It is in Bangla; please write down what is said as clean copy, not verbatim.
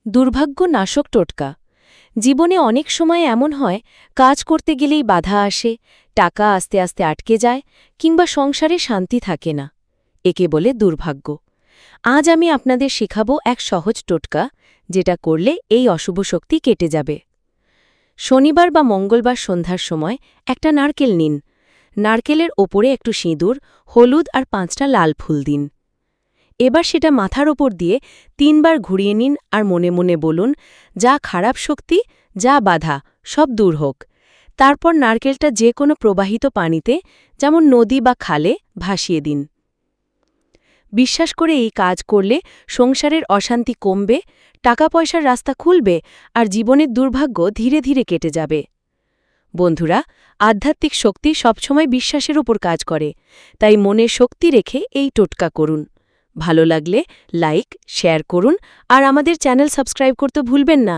দুর্ভাগ্য নাশক টোটকা। জীবনে অনেক সময় এমন হয়, কাজ করতে গেলেই বাধা আসে, টাকা আস্তে আস্তে আটকে যায়, কিংবা সংসারে শান্তি থাকে না। একে বলে দুর্ভাগ্য। আজ আমি আপনাদের শেখাবো এক সহজ টোটকা, যেটা করলে এই অশুভ শক্তি কেটে যাবে। শনিবার বা মঙ্গলবার সন্ধ্যার সময় একটা নারকেল নিন। নারকেলের ওপরে একটু সিঁদুর, হলুদ আর 5টা লাল ফুল দিন। এবার সেটা মাথার ওপর দিয়ে 3বার ঘুরিয়ে নিন আর মনে মনে বলুন, যা খারাপ শক্তি, যা বাধা, সব দূর হোক। তারপর নারকেলটা যে কোনো প্রবাহিত পানিতে, যেমন নদী বা খালে, ভাসিয়ে দিন। বিশ্বাস করে এই কাজ করলে সংসারের অশান্তি কমবে, টাকা পয়সার রাস্তা খুলবে আর জীবনের দুর্ভাগ্য ধীরে ধীরে কেটে যাবে। বন্ধুরা, আধ্যাত্মিক শক্তি সবসময় বিশ্বাসের উপর কাজ করে, তাই মনে শক্তি রেখে এই টোটকা করুন। ভালো লাগলে লাইক, শেয়ার করুন আর আমাদের চ্যানেল সাবস্ক্রাইব করতে ভুলবেন না।